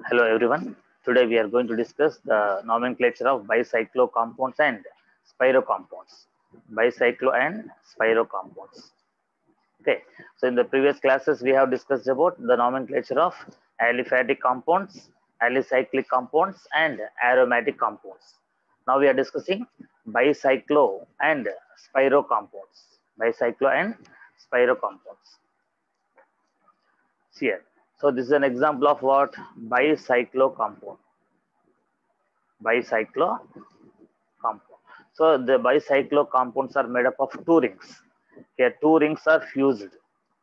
Hello everyone. Today we are going to discuss the nomenclature of bicyclo compounds and spiro compounds. Bicyclo and spiro compounds. Okay. So in the previous classes we have discussed about the nomenclature of aliphatic compounds, alicyclic compounds and aromatic compounds. Now we are discussing bicyclo and spiro compounds. Bicyclo and spiro compounds. Here. So this is an example of what? Bicyclo compound. Bicyclo compound. So the bicyclo compounds are made up of two rings. Here two rings are fused.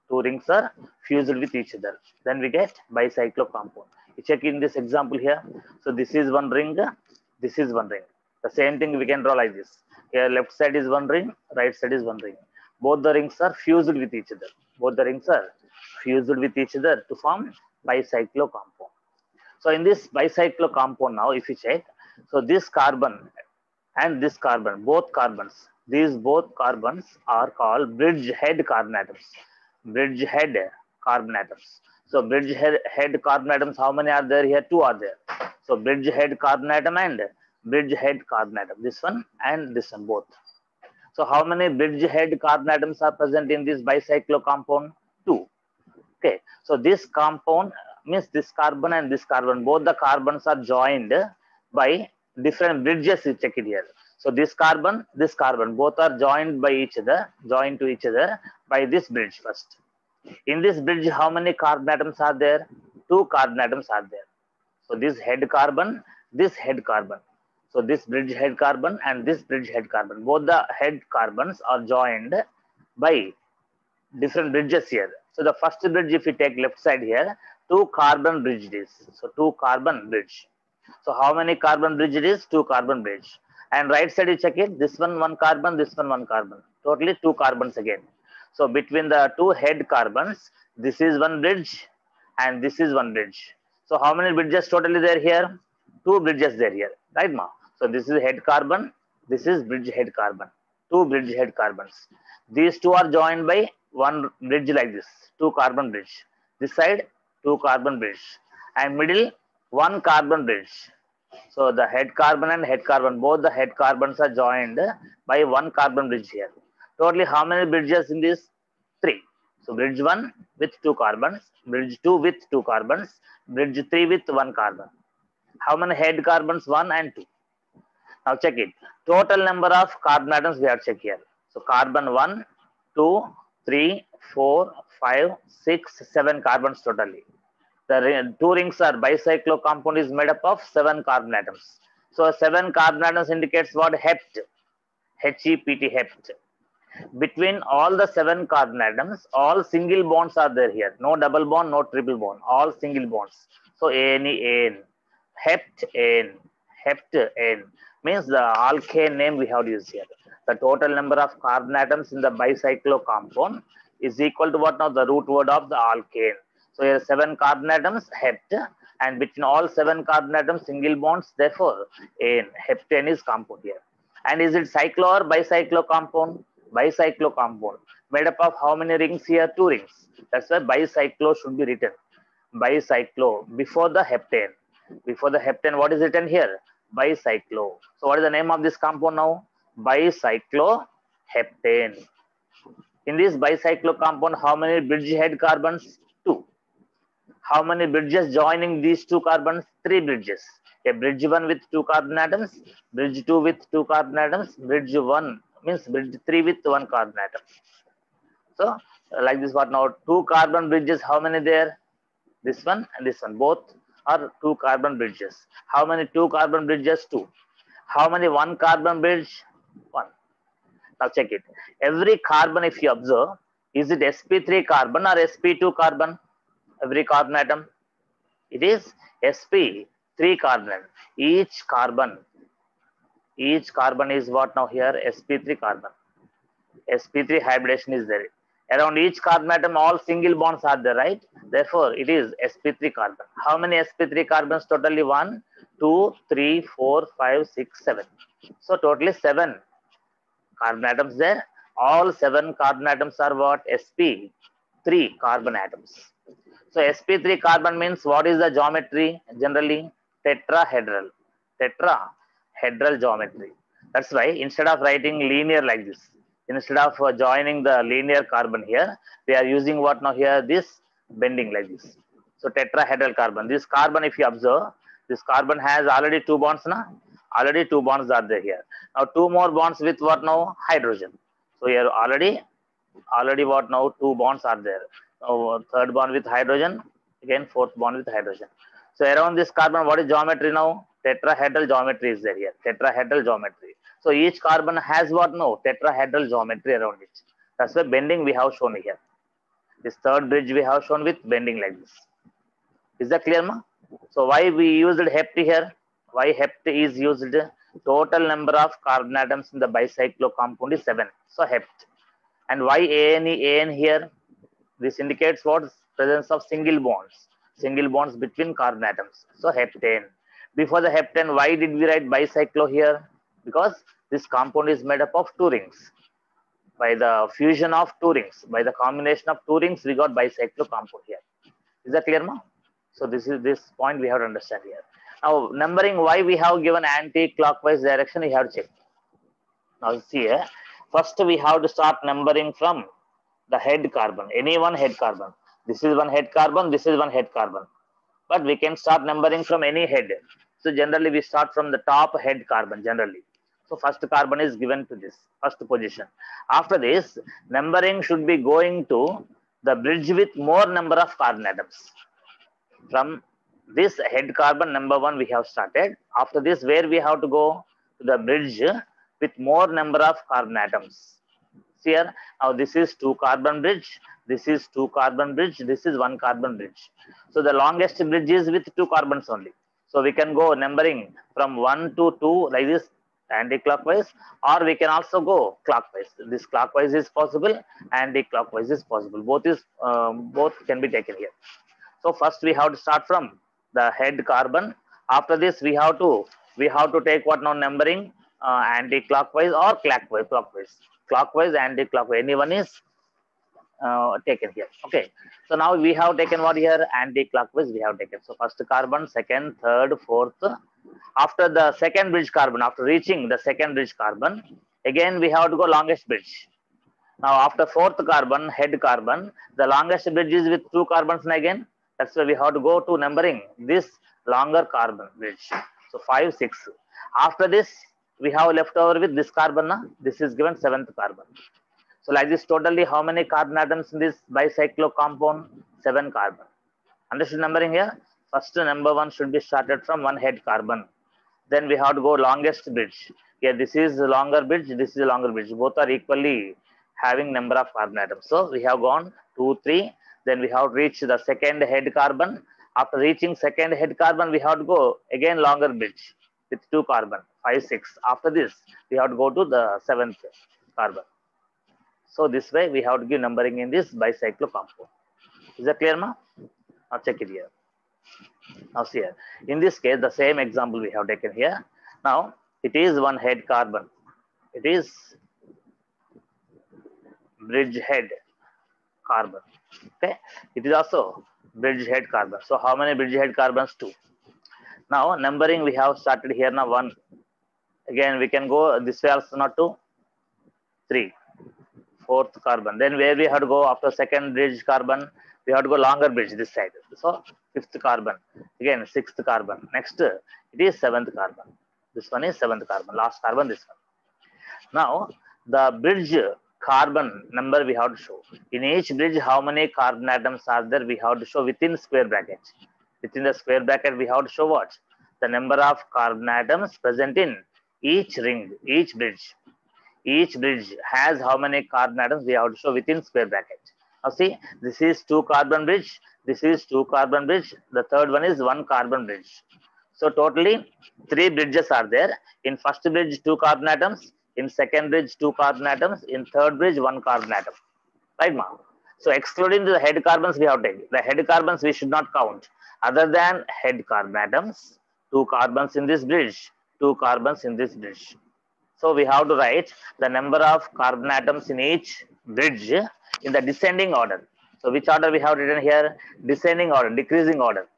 Two rings are fused with each other. Then we get bicyclo compound. You check in this example here. So this is one ring. This is one ring. The same thing we can draw like this. Here left side is one ring. Right side is one ring. Both the rings are fused with each other. Both the rings are fused with each other to form bicyclo compound. So in this bicyclo compound now, if you check, so this carbon and this carbon, both carbons, these both carbons are called bridge head carbon atoms. Bridge head carbon atoms. So bridge head carbon atoms, how many are there here? Two are there. So bridge head carbon atom and bridge head carbon atom. This one and this one both. So how many bridge head carbon atoms are present in this bicyclo compound? Two. Okay, so this compound means this carbon and this carbon, both the carbons are joined by different bridges. You check it here. So this carbon, both are joined by each other, joined to each other by this bridge first. In this bridge, how many carbon atoms are there? Two carbon atoms are there. So this head carbon, this head carbon. So this bridge head carbon and this bridge head carbon, both the head carbons are joined by different bridges here. So the first bridge, if you take left side here, two carbon bridge it is. So two carbon bridge. So how many carbon bridge it is? Two carbon bridge. And right side you check it. This one carbon, this one carbon. Totally two carbons again. So between the two head carbons, this is one bridge and this is one bridge. So how many bridges totally there here? Two bridges there here. Right now. So this is head carbon. This is bridge head carbon. Two bridge head carbons. These two are joined by one bridge like this, two carbon bridge. This side, two carbon bridge. And middle, one carbon bridge. So the head carbon and head carbon, both the head carbons are joined by one carbon bridge here. Totally how many bridges in this? Three. So bridge 1 with two carbons, bridge 2 with two carbons, bridge 3 with one carbon. How many head carbons? 1 and 2. Now check it. Total number of carbon atoms we have check here. So carbon 1, 2, 3, 4, 5, 6, 7 carbons totally. The two rings are bicyclo compound is made up of 7 carbon atoms. So 7 carbon atoms indicates what? Hept. H-E-P-T, hept. Between all the 7 carbon atoms, all single bonds are there here. No double bond, no triple bond. All single bonds. So ANE. Hept N. Hept N means the alkane name we have to use here. The total number of carbon atoms in the bicyclo compound is equal to what now? The root word of the alkane. So here 7 carbon atoms, hept, and between all 7 carbon atoms, single bonds, therefore N. Heptane is compound here. And is it cyclo or bicyclo compound? Bicyclo compound. Made up of how many rings here? 2 rings. That's why bicyclo should be written. Bicyclo before the heptane. Before the heptane, what is written here? Bicyclo. So what is the name of this compound now? Bicycloheptane. In this bicyclo compound, how many bridge head carbons? 2. How many bridges joining these two carbons? 3 bridges. A bridge 1 with 2 carbon atoms, bridge 2 with 2 carbon atoms, bridge 1 means bridge 3 with 1 carbon atom. So like this, what now? 2 carbon bridges, how many there? This one and this one, both are 2 carbon bridges. How many 2 carbon bridges? 2. How many 1 carbon bridge? 1. Now check it. Every carbon, if you observe, is it sp3 carbon or sp2 carbon? Every carbon atom, it is sp3 carbon. Each carbon is what now here? sp3 carbon. sp3 hybridization is there. Around each carbon atom, all single bonds are there, right? Therefore, it is sp3 carbon. How many sp3 carbons totally? 1, 2, 3, 4, 5, 6, 7. So totally 7 carbon atoms there. All 7 carbon atoms are what? sp3 carbon atoms. So sp3 carbon means what is the geometry? Generally tetrahedral. Tetrahedral geometry. That's why instead of writing linear like this, instead of joining the linear carbon here, we are using what now here? This bending like this. So tetrahedral carbon. This carbon, if you observe, this carbon has already two bonds now. Already two bonds are there here. Now two more bonds with what now? Hydrogen. So here already what now? Two bonds are there. Now third bond with hydrogen, again fourth bond with hydrogen. So around this carbon, what is geometry now? Tetrahedral geometry is there here. Tetrahedral geometry. So each carbon has what now? Tetrahedral geometry around it. That's why bending we have shown here. This third bridge we have shown with bending like this. Is that clear, ma? So why we used hept here? Why hept is used? Total number of carbon atoms in the bicyclo compound is 7. So hept. And why AN here? This indicates what? Presence of single bonds between carbon atoms. So heptane. Before the heptane, why did we write bicyclo here? Because this compound is made up of two rings. By the fusion of two rings, by the combination of two rings, we got bicyclo compound here. Is that clear, ma? So this point we have to understand here. Now numbering, why we have given anti-clockwise direction, we have to check. Now see here, first we have to start numbering from the head carbon, any one head carbon. This is one head carbon, this is one head carbon. But we can start numbering from any head. So generally we start from the top head carbon generally. So first carbon is given to this first position. After this, numbering should be going to the bridge with more number of carbon atoms. From this head carbon number 1 we have started. After this, where we have to go? To the bridge with more number of carbon atoms. See here, now this is 2 carbon bridge, this is 2 carbon bridge, this is 1 carbon bridge. So the longest bridge is with 2 carbons only. So we can go numbering from 1 to 2 like this, anti-clockwise, or we can also go clockwise. This clockwise is possible, anti-clockwise is possible. Both can be taken here. So first we have to start from the head carbon. After this, we have to take what now? Numbering anti-clockwise or clockwise, anti-clockwise. Anyone is taken here. Okay. So now we have taken what here? Anti-clockwise we have taken. So first carbon, second, third, fourth. After the second bridge carbon, after reaching the second bridge carbon, again we have to go longest bridge. Now after fourth carbon, head carbon, the longest bridge is with 2 carbons again. That's why we have to go to numbering this longer carbon bridge. So 5, 6. After this, we have left over with this carbon. This is given 7th carbon. So like this, totally how many carbon atoms in this bicyclo compound? 7 carbon. Understood numbering here? First number 1 should be started from 1 head carbon. Then we have to go longest bridge. Here this is the longer bridge, this is the longer bridge. Both are equally having number of carbon atoms. So we have gone 2, 3. Then we have reached the second head carbon. After reaching second head carbon, we have to go again longer bridge with 2 carbon, 5, 6. After this, we have to go to the 7th carbon. So this way we have to give numbering in this bicyclo compound. Is that clear, ma? Now check it here. Now see here. In this case, the same example we have taken here. Now it is 1 head carbon. It is bridge head carbon. Okay, it is also bridge head carbon. So how many bridge head carbons? 2. Now numbering we have started here now 1. Again we can go this way also, not 2, 3, 4th carbon. Then where we have to go after second bridge carbon, we have to go longer bridge this side. So 5th carbon. Again 6th carbon. Next it is 7th carbon. This one is 7th carbon. Last carbon this one. Now the bridge carbon number we have to show. In each bridge, how many carbon atoms are there? We have to show within square bracket. Within the square bracket, we have to show what? The number of carbon atoms present in each ring, each bridge. Each bridge has how many carbon atoms? We have to show within square bracket. Now see, this is 2 carbon bridge. This is 2 carbon bridge. The third one is 1 carbon bridge. So totally 3 bridges are there. In first bridge, 2 carbon atoms. In second bridge, 2 carbon atoms. In third bridge, 1 carbon atom. Right, ma? So excluding the head carbons we have taken. The head carbons we should not count. Other than head carbon atoms, 2 carbons in this bridge, 2 carbons in this bridge. So we have to write the number of carbon atoms in each bridge in the descending order. So So which order we have written here? Descending order, decreasing order.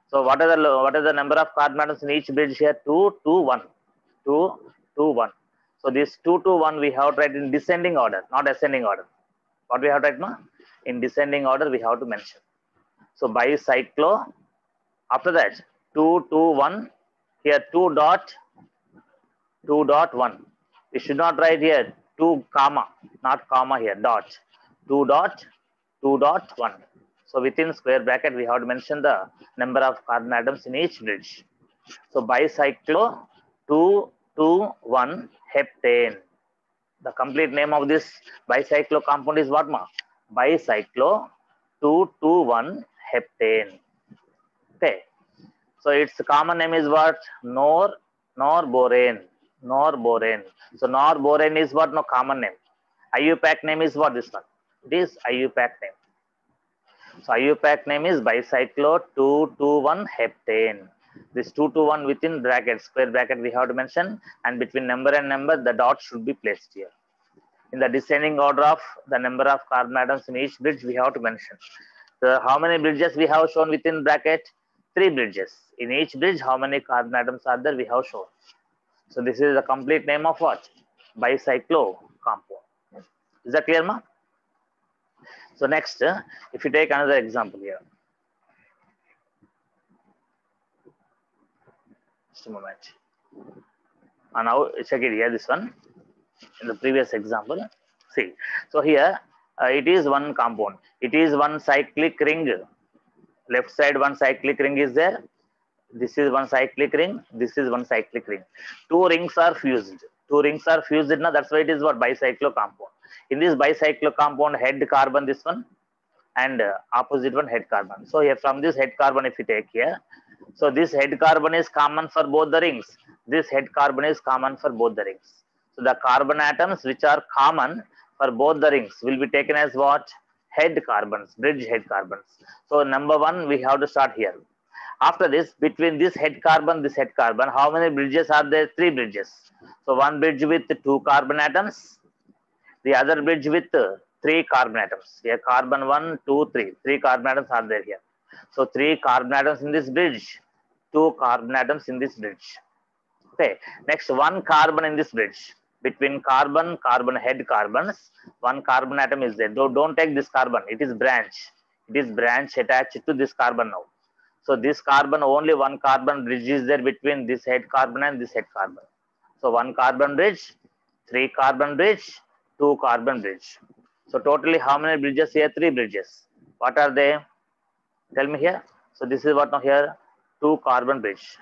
So what is the number of carbon atoms in each bridge here? 2 to 1. 2 to 1. So this 2 to 1 we have to write in descending order, not ascending order. What we have to write now? In descending order we have to mention. So bicyclo, after that 2 to 1, here 2.1. We should not write here 2 comma, not comma here, dot. 2.1. So within square bracket we have to mention the number of carbon atoms in each bridge. So bicyclo 2,2,1 heptane. The complete name of this bicyclo compound is what, ma? Bicyclo 2,2,1 heptane. Okay. So its common name is what? Norborane. Norborane. So norborane is what? No common name. IUPAC name is what? This one. It is IUPAC name. So IUPAC name is bicyclo 2,2,1 heptane. This 2 to 1 within bracket, square bracket we have to mention, and between number and number the dot should be placed here. In the descending order of the number of carbon atoms in each bridge we have to mention. So how many bridges we have shown within bracket? 3 bridges. In each bridge how many carbon atoms are there we have shown. So this is the complete name of what? Bicyclo compound. Is that clear, ma? So next, if you take another example here. Just a moment. And now check it here, this one. In the previous example, see. So here it is one compound. It is one cyclic ring. Left side one cyclic ring is there. This is one cyclic ring. This is one cyclic ring. 2 rings are fused. 2 rings are fused. Now that's why it is what? Bicyclo compound. In this bicyclo compound, head carbon this one, and opposite one head carbon. So here from this head carbon, if you take here, so this head carbon is common for both the rings. This head carbon is common for both the rings. So the carbon atoms which are common for both the rings will be taken as what? Head carbons, bridge head carbons. So number 1 we have to start here. After this, between this head carbon, how many bridges are there? 3 bridges. So one bridge with 2 carbon atoms, the other bridge with 3 carbon atoms. Here carbon 1, 2, 3. 3 carbon atoms are there here. So 3 carbon atoms in this bridge, 2 carbon atoms in this bridge. Okay. Next, 1 carbon in this bridge. Between carbon, head carbons, 1 carbon atom is there. Don't take this carbon. It is branch. It is branch attached to this carbon now. So this carbon, only 1 carbon bridge is there between this head carbon and this head carbon. So 1 carbon bridge, 3 carbon bridge, 2 carbon bridge. So totally how many bridges here? 3 bridges. What are they? Tell me here. So this is what now here? 2 carbon bridge.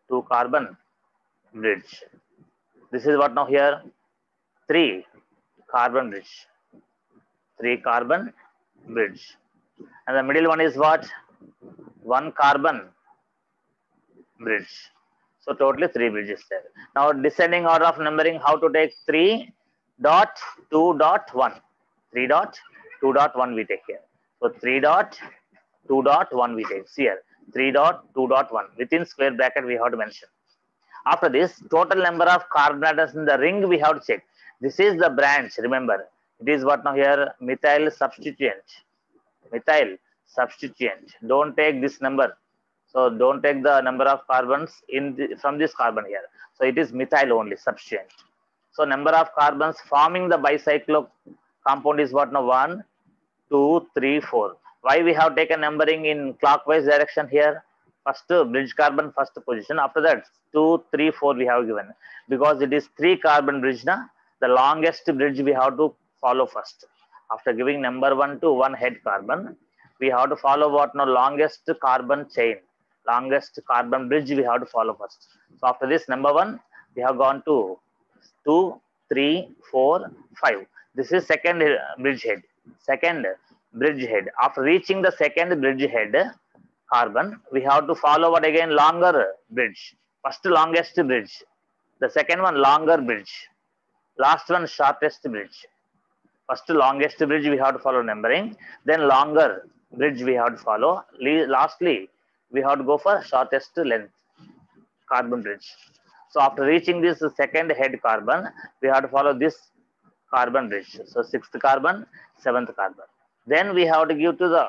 2 carbon bridge. This is what now here? 3 carbon bridge. 3 carbon bridge. And the middle one is what? 1 carbon bridge. So totally 3 bridges there. Now descending order of numbering, how to take? 3.2.1. 3.2.1 we take here. So 3.2.1 we take here. 3.2.1 within square bracket we have to mention. After this, total number of carbon atoms in the ring we have to check. This is the branch. Remember, it is what now here? Methyl substituent. Methyl substituent. Don't take this number. So don't take the number of carbons from this carbon here. So it is methyl only, substituent. So number of carbons forming the bicyclo compound is what now? 1, 2, 3, 4. Why we have taken numbering in clockwise direction here? First bridge carbon, first position. After that 2, 3, 4 we have given. Because it is 3 carbon bridge na, the longest bridge we have to follow first. After giving number 1 to 1 head carbon, we have to follow what now? Longest carbon chain. Longest carbon bridge we have to follow first. So after this number 1, we have gone to 2, 3, 4, 5. This is second bridge head. Second bridge head. After reaching the second bridge head carbon, we have to follow what again? Longer bridge. First longest bridge. The second one longer bridge. Last one shortest bridge. First longest bridge we have to follow numbering. Then longer bridge we have to follow. Lastly, we have to go for shortest length carbon bridge. So after reaching this second head carbon, we have to follow this carbon bridge. So 6th carbon, 7th carbon. Then we have to give to the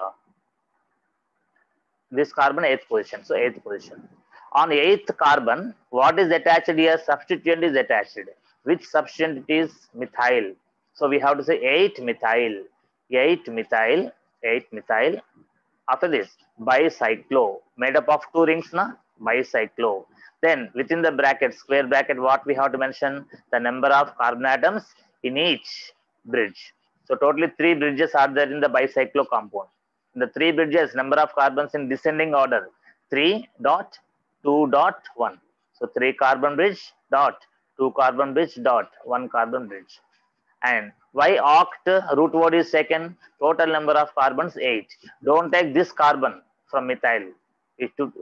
this carbon 8th position. So 8th position. On 8th carbon, what is attached here? Substituent is attached. Which substituent it is? Methyl. So we have to say 8 methyl. 8 methyl. 8 methyl. After this, bicyclo. Made up of 2 rings, na? Bicyclo. Then within the bracket, square bracket, what we have to mention? The number of carbon atoms in each bridge. So totally 3 bridges are there in the bicyclo compound. The 3 bridges, number of carbons in descending order, 3.2.1. So 3 carbon bridge dot 2 carbon bridge dot 1 carbon bridge. And why oct? Root word is taken. Total number of carbons 8. Don't take this carbon from methyl.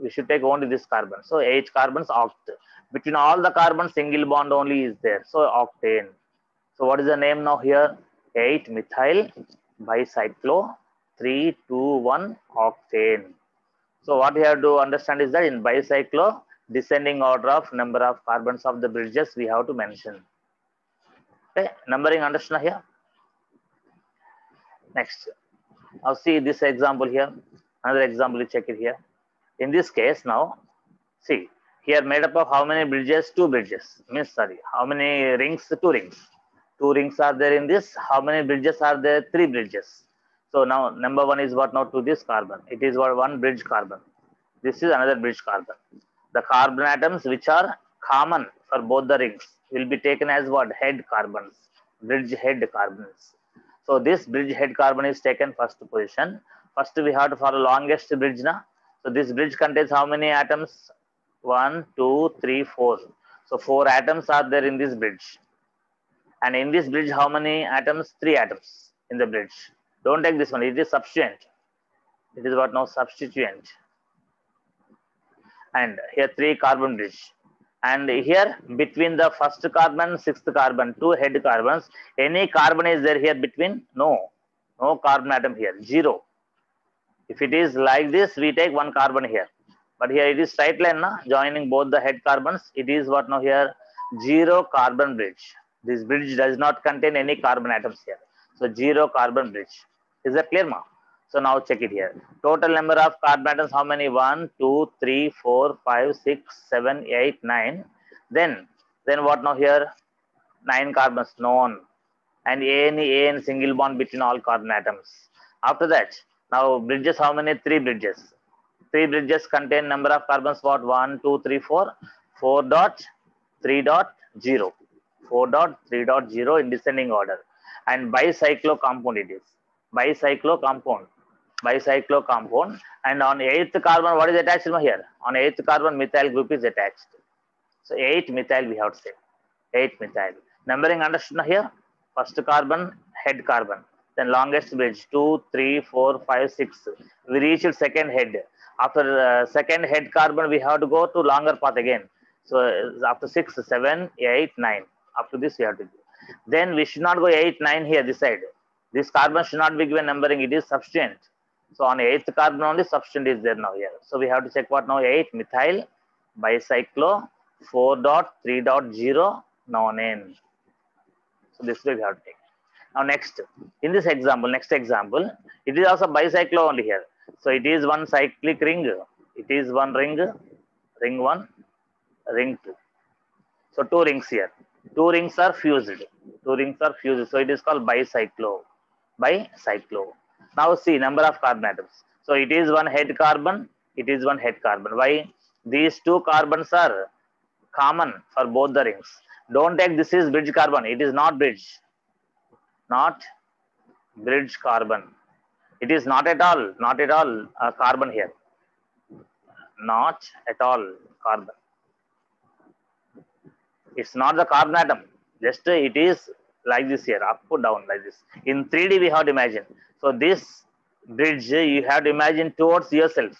We should take only this carbon. So 8 carbons oct. Between all the carbons, single bond only is there. So octane. So what is the name now here? 8 methyl bicyclo 3,2,1 octane. So what you have to understand is that in bicyclo, descending order of number of carbons of the bridges we have to mention. Okay, numbering understand here. Next, now see this example here. Another example, you check it here. In this case now, see here made up of how many bridges? 2 bridges. Means sorry, how many rings? 2 rings. 2 rings are there in this. How many bridges are there? 3 bridges. So now number 1 is what now to this carbon? It is what 1 bridge carbon. This is another bridge carbon. The carbon atoms which are common for both the rings will be taken as what? Head carbons, bridge head carbons. So this bridge head carbon is taken first position. First we have to follow longest bridge na. So this bridge contains how many atoms? 1, 2, 3, 4. So 4 atoms are there in this bridge. And in this bridge, how many atoms? 3 atoms in the bridge. Don't take this one. It is substituent. It is what now? Substituent. And here 3 carbon bridge. And here between the first carbon, 6th carbon, 2 head carbons, any carbon is there here between? No. No carbon atom here. 0. If it is like this, we take 1 carbon here. But here it is straight line, na? Joining both the head carbons. It is what now here? 0 carbon bridge. This bridge does not contain any carbon atoms here. So 0 carbon bridge. Is that clear, ma? So now check it here. Total number of carbon atoms, how many? 1, 2, 3, 4, 5, 6, 7, 8, 9. Then what now here? 9 carbons known. And AN single bond between all carbon atoms. After that, now bridges, how many? 3 bridges. 3 bridges contain number of carbons, what? 1, 2, 3, 4. 4.3.0. 4.3.0 in descending order. And bicyclo compound it is. Bicyclo compound. Bicyclo compound. And on 8th carbon, what is attached here? On 8th carbon, methyl group is attached. So 8 methyl we have to say. 8 methyl. Numbering understood here? First carbon, head carbon. Then longest bridge, 2, 3, 4, 5, 6. We reached second head. After second head carbon, we have to go to longer path again. So after 6, 7, 8, 9. After this, we have to do. Then we should not go 8, 9 here, this side. This carbon should not be given numbering. It is substituent. So on 8th carbon only substituent is there now here. So we have to check what now? 8 methyl bicyclo 4.3.0 nonane. So this way we have to take. Now next, in this example, next example, it is also bicyclo only here. So it is 1 cyclic ring. It is 1 ring, ring 1, ring 2. So 2 rings here. 2 rings are fused. 2 rings are fused. So it is called bicyclo. Bicyclo. Now see number of carbon atoms. So it is 1 head carbon. It is 1 head carbon. Why? These 2 carbons are common for both the rings. Don't take this is bridge carbon. It is not bridge. Not bridge carbon. It is not at all carbon here. Not at all carbon. It's not the carbon atom. Just it is like this here, up or down like this. In 3D we have to imagine. So this bridge you have to imagine towards yourself.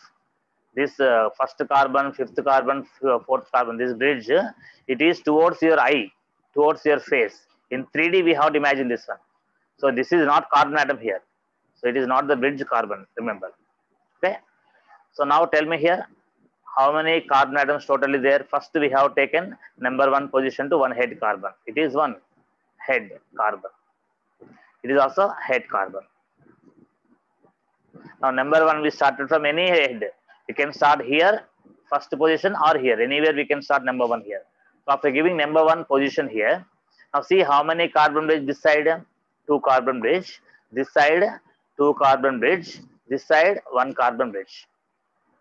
This first carbon, 5th carbon, 4th carbon, this bridge, it is towards your eye, towards your face. In 3D we have to imagine this one. So this is not carbon atom here. So it is not the bridge carbon, remember. Okay. So now tell me here, how many carbon atoms totally there? First we have taken number 1 position to 1 head carbon. It is 1 head carbon. It is also head carbon. Now number 1 we started from any head. We can start here, first position, or here. Anywhere we can start number 1 here. So after giving number 1 position here, now see how many carbon bridge this side? 2 carbon bridge. This side 2 carbon bridge. This side 1 carbon bridge.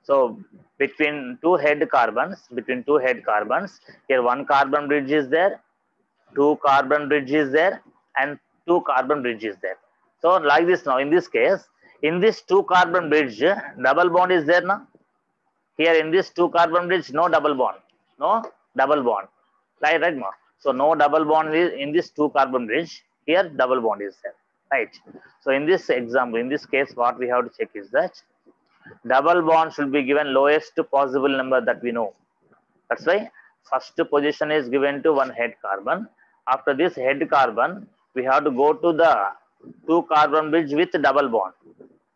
So between two head carbons, here 1 carbon bridge is there, 2 carbon bridge is there, and 2 carbon bridge is there. So like this now, in this case, in this 2 carbon bridge, double bond is there now. Here in this 2 carbon bridge, no double bond. No double bond. Right more. So no double bond is in this 2 carbon bridge. Here double bond is there. Right. So in this example, in this case, what we have to check is that double bond should be given lowest possible number that we know. That's why first position is given to 1 head carbon. After this head carbon, we have to go to the 2 carbon bridge with double bond.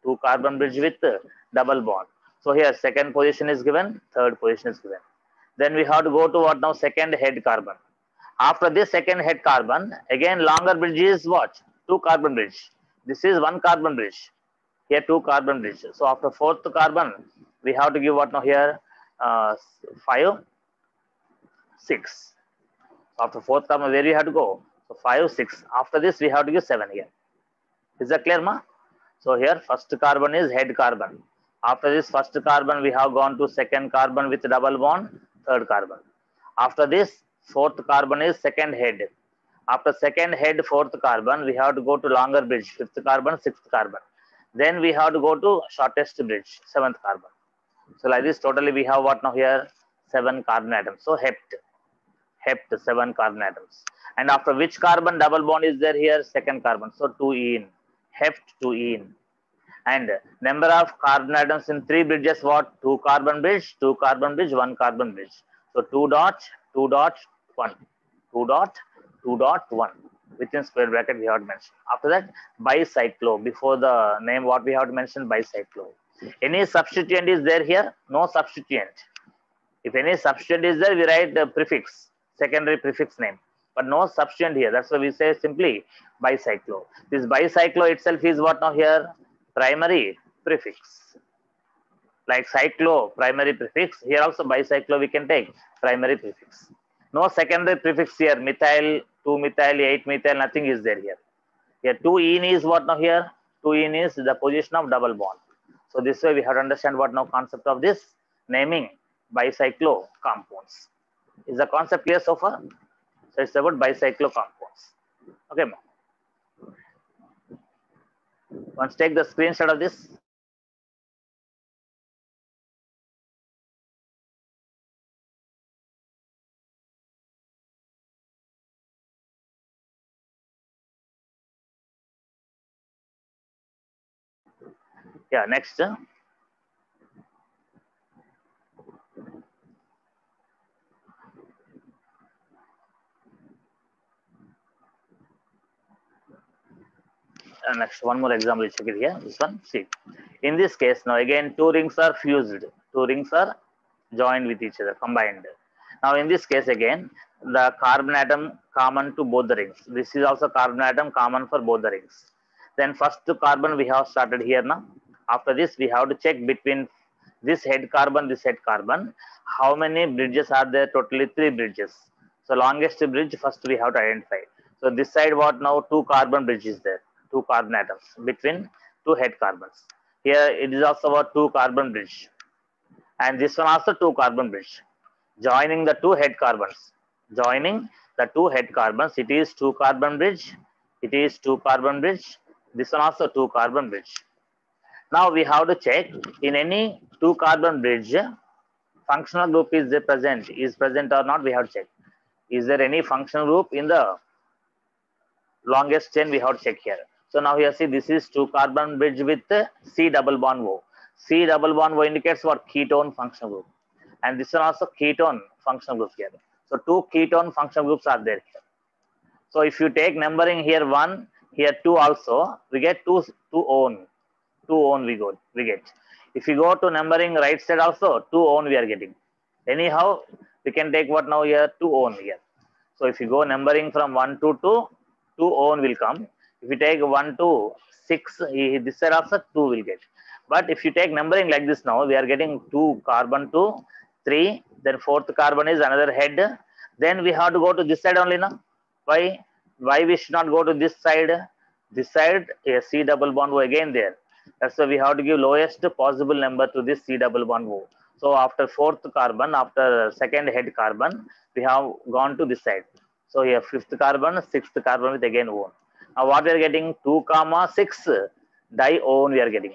2 carbon bridge with double bond. So here second position is given, third position is given. Then we have to go to what now? Second head carbon. After this second head carbon, again longer bridge is what? 2 carbon bridge. This is 1 carbon bridge. Here 2 carbon bridge. So after fourth carbon, we have to give what now here? 5, 6. So after fourth carbon, where we have to go? So 5, 6. After this, we have to give 7 here. Is that clear, ma? So here first carbon is head carbon. After this first carbon, we have gone to second carbon with double bond, third carbon. After this, fourth carbon is second head. After second head, fourth carbon, we have to go to longer bridge, fifth carbon, sixth carbon. Then we have to go to shortest bridge, seventh carbon. So like this, totally we have what now here? 7 carbon atoms. So hept 7 carbon atoms. And after which carbon double bond is there here? Second carbon. So 2 hept 2 And number of carbon atoms in 3 bridges, what? 2 carbon bridge, 2 carbon bridge, 1 carbon bridge. So 2 dot 1, 2 dot 1 within square bracket we have to mention. After that, bicyclo. Before the name, what we have to mention? Bicyclo. Any substituent is there here? No substituent. If any substituent is there, we write the prefix, secondary prefix name. But no substituent here. That's why we say simply bicyclo. This bicyclo itself is what now here? Primary prefix. Like cyclo, primary prefix. Here also bicyclo we can take primary prefix. No secondary prefix here. Methyl, 2-methyl, 8-methyl, nothing is there here. Here 2-ene is what now here? 2-ene is the position of double bond. So this way we have to understand what now concept of this naming bicyclo compounds. Is the concept clear so far? So it's about bicyclo compounds. Okay, ma'am. Once take the screenshot of this. Yeah, next. Next, one more example, check it here. This one, see. In this case, now again, 2 rings are fused. 2 rings are joined with each other, combined. Now, in this case, again, the carbon atom common to both the rings. This is also carbon atom common for both the rings. Then first carbon we have started here now. After this, we have to check between this head carbon, how many bridges are there? Totally 3 bridges. So longest bridge first we have to identify. So this side what now? 2 carbon bridges there. 2 carbon atoms between 2 head carbons. Here it is also about 2 carbon bridge. And this one also 2 carbon bridge. Joining the 2 head carbons. It is 2 carbon bridge. It is 2 carbon bridge. This one also 2 carbon bridge. Now we have to check in any 2 carbon bridge, functional group is present or not, we have to check. Is there any functional group in the longest chain? We have to check here. So now here see, this is 2 carbon bridge with C double bond O. C double bond O indicates what? Ketone functional group. And this one also ketone functional group here. So 2 ketone functional groups are there here. So if you take numbering here 1, here 2 also, we get 2 own. 2 own we get. If you go to numbering right side also, 2 own we are getting. Anyhow, we can take what now here? 2 own here. So if you go numbering from 1 to 2, 2 own will come. If you take 1 to 6, this side also 2 will get. But if you take numbering like this now, we are getting 2 carbon to 3, then fourth carbon is another head. Then we have to go to this side only now. Why? Why we should not go to this side? This side, a C double bond O again there. That's why we have to give lowest possible number to this C double bond O. So after fourth carbon, after second head carbon, we have gone to this side. So here fifth carbon, sixth carbon with again O. Now what we are getting? 2, 6 dione we are getting.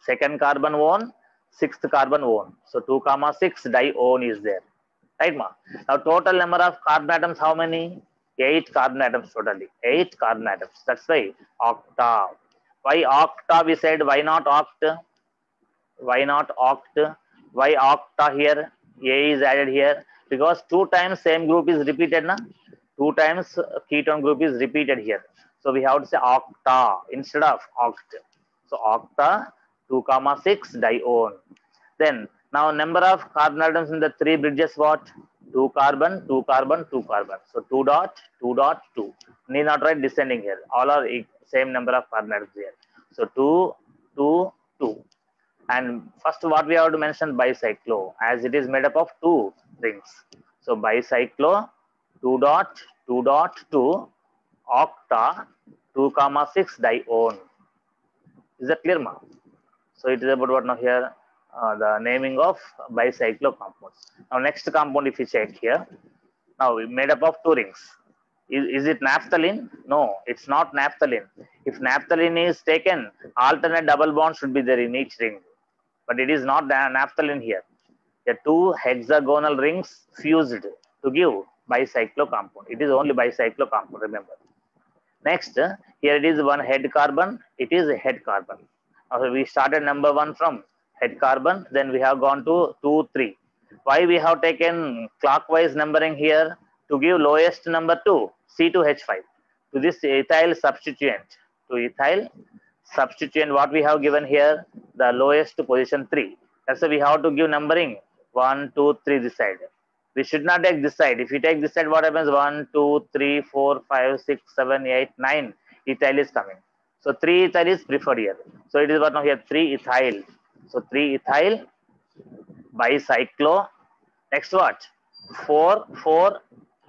Second carbon one, sixth carbon one. So 2, 6 dione is there. Right, ma? Now total number of carbon atoms, how many? 8 carbon atoms totally. 8 carbon atoms. That's why octa. Why octa we said? Why not oct? Why not oct? Why octa here? A is added here because 2 times same group is repeated, na? 2 times ketone group is repeated here. So we have to say octa instead of oct. So octa 2, 6 dione. Then now number of carbon atoms in the 3 bridges what? 2 carbon, 2 carbon, 2 carbon. So 2 dot, 2 dot, 2. Need not write descending here. All are same number of carbon atoms here. So 2, 2, 2. And first what we have to mention bicyclo as it is made up of 2 rings. So bicyclo 2 dot, 2 dot, 2 octa 2, 6 dione. Is that clear, ma? So it is about what now here? The naming of bicyclo compounds. Now next compound if you check here, now we made up of 2 rings. Is it naphthalene? No, it's not naphthalene. If naphthalene is taken, alternate double bond should be there in each ring. But it is not naphthalene here. The 2 hexagonal rings fused to give bicyclo compound. It is only bicyclo compound, remember. Next, here it is 1 head carbon. It is a head carbon. We started number 1 from head carbon, then we have gone to 2, 3. Why we have taken clockwise numbering here? To give lowest number to C2H5. To this ethyl substituent. To ethyl substituent, what we have given here? The lowest position 3. That's why we have to give numbering 1, 2, 3 this side. We should not take this side. If you take this side, what happens? 1, 2, 3, 4, 5, 6, 7, 8, 9. Ethyl is coming. So 3 ethyl is preferred here. So it is what now here? 3 ethyl. So 3 ethyl bicyclo. Next what? 4, 4,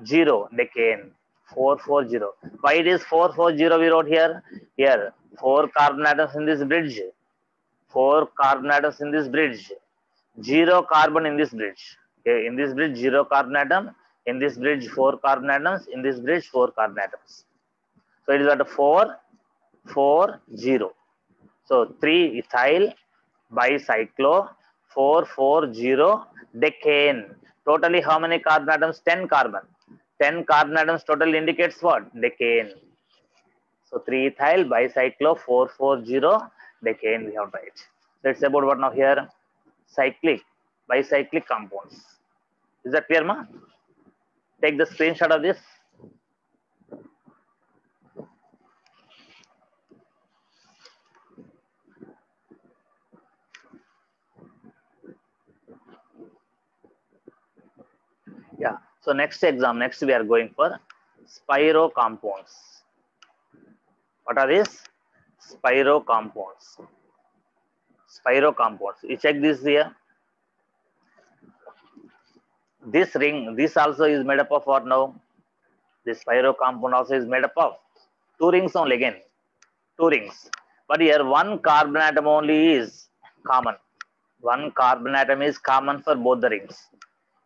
0 decane. 4, 4, 0. Why it is 4, 4, 0 we wrote here? Here 4 carbon atoms in this bridge. 4 carbon atoms in this bridge. 0 carbon in this bridge. Okay, in this bridge 0 carbon atom. In this bridge 4 carbon atoms. In this bridge 4 carbon atoms. So it is at 4, 4, 0. So 3 ethyl bicyclo 4, 4, 0 decane. Totally how many carbon atoms? 10 carbon. 10 carbon atoms total indicates what? Decane. So 3 ethyl bicyclo 4, 4, 0 decane we have to write. So it's about what now here? Cyclic, bicyclic compounds. Is that clear, ma? Take the screenshot of this. Yeah. So next we are going for spiro compounds. What are these? Spiro compounds. Spiro compounds. You check this here. This ring, this also is made up of what now? This spiro compound also is made up of 2 rings only again. 2 rings. But here 1 carbon atom only is common. 1 carbon atom is common for both the rings.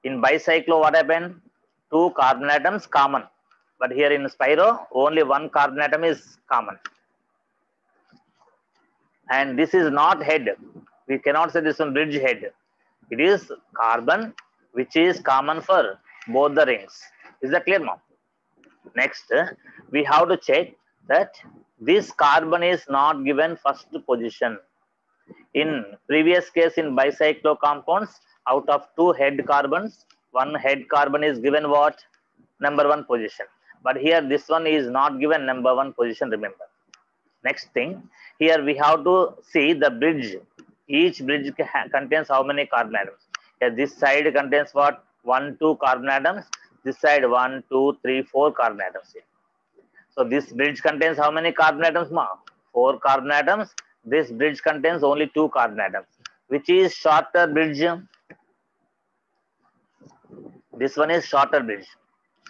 In bicyclo, what happened? 2 carbon atoms common. But here in spiro, only 1 carbon atom is common. And this is not head. We cannot say this one bridge head. It is carbon which is common for both the rings. Is that clear, ma'am? Next, we have to check that this carbon is not given first position. In previous case in bicyclo compounds, out of 2 head carbons, 1 head carbon is given what? Number 1 position. But here this one is not given number 1 position, remember. Next thing, here we have to see the bridge. Each bridge contains how many carbon atoms? Here this side contains what? 1, 2 carbon atoms. This side 1, 2, 3, 4 carbon atoms here. So this bridge contains how many carbon atoms, ma? 4 carbon atoms. This bridge contains only 2 carbon atoms. Which is shorter bridge? This one is shorter bridge.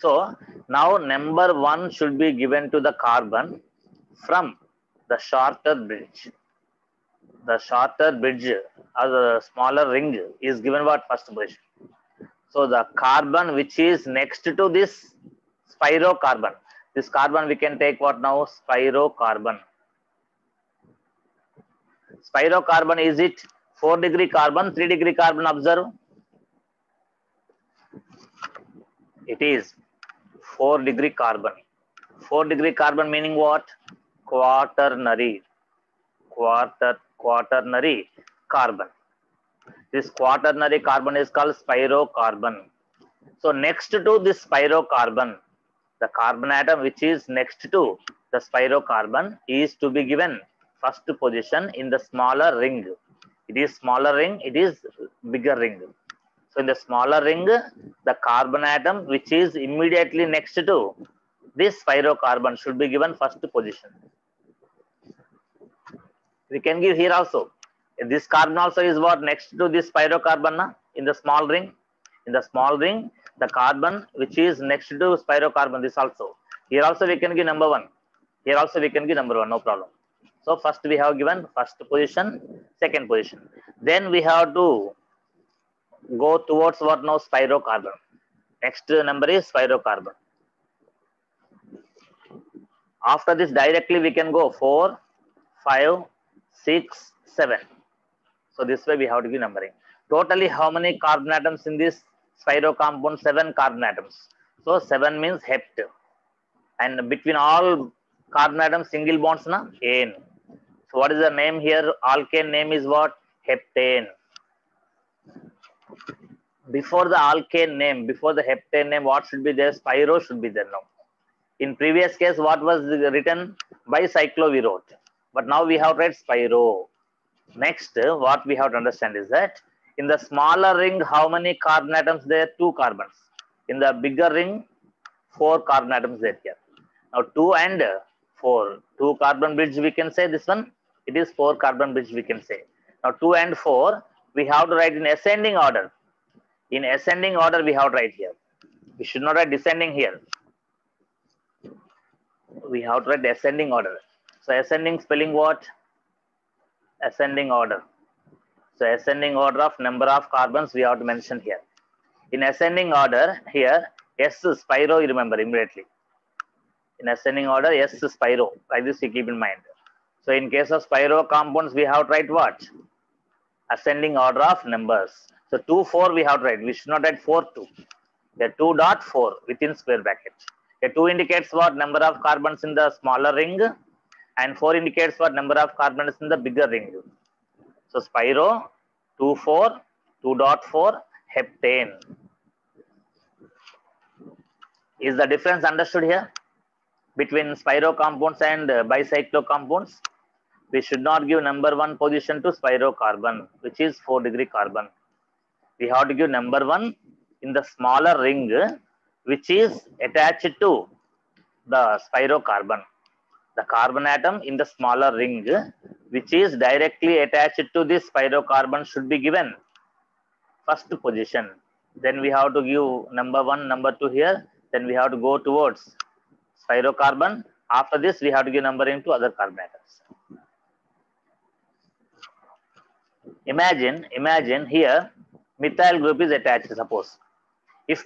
So now number 1 should be given to the carbon from the shorter bridge. The shorter bridge or the smaller ring is given what? First position. So the carbon which is next to this spirocarbon. This carbon we can take what now? Spirocarbon. Spirocarbon, is it 4 degree carbon, 3 degree carbon? Observe. It is 4 degree carbon. 4 degree carbon meaning what? Quaternary. Quaternary carbon. This quaternary carbon is called spirocarbon. So next to this spirocarbon, the carbon atom which is next to the spirocarbon is to be given first position in the smaller ring. It is smaller ring, it is bigger ring. So in the smaller ring, the carbon atom which is immediately next to this spirocarbon should be given first position. We can give here also. This carbon also is what? Next to this spirocarbon in the small ring. In the small ring, the carbon which is next to spirocarbon, this also. Here also we can give number 1. Here also we can give number 1, no problem. So first we have given first position, second position. Then we have to go towards what now? Spirocarbon. Next number is spirocarbon. After this directly we can go 4, 5, 6, 7. So this way we have to give numbering. Totally how many carbon atoms in this spirocompound? 7 carbon atoms. So 7 means hept. And between all carbon atoms single bonds na? Ane. So what is the name here? Alkane name is what? Heptane. Before the alkane name, before the heptane name, what should be there? Spiro should be there now. In previous case, what was written? Bicyclo we wrote. But now we have read spiro. Next, what we have to understand is that in the smaller ring, how many carbon atoms there? 2 carbons. In the bigger ring, 4 carbon atoms there here. Now 2 and 4. 2 carbon bridge we can say this one. It is 4 carbon bridge we can say. Now 2 and 4 we have to write in ascending order. In ascending order we have to write here. We should not write descending here. We have to write ascending order. So ascending spelling what? Ascending order. So ascending order of number of carbons we have to mention here. In ascending order here, S spiro you remember immediately. In ascending order, S spiro. Like this you keep in mind. So in case of spiro compounds we have to write what? Ascending order of numbers. So 2, 4 we have to write. We should not write 4, 2. The 2.4 within square bracket. The 2 indicates what? Number of carbons in the smaller ring. And 4 indicates what? Number of carbons in the bigger ring. So spiro, 2, 4, 2.4, heptane. Is the difference understood here? Between spiro compounds and bicyclo compounds? We should not give number 1 position to spirocarbon, which is 4 degree carbon. We have to give number 1 in the smaller ring, which is attached to the spirocarbon. The carbon atom in the smaller ring, which is directly attached to this spirocarbon, should be given first position. Then we have to give number 1, number 2 here. Then we have to go towards spirocarbon. After this, we have to give numbering to other carbon atoms. Imagine here methyl group is attached. Suppose if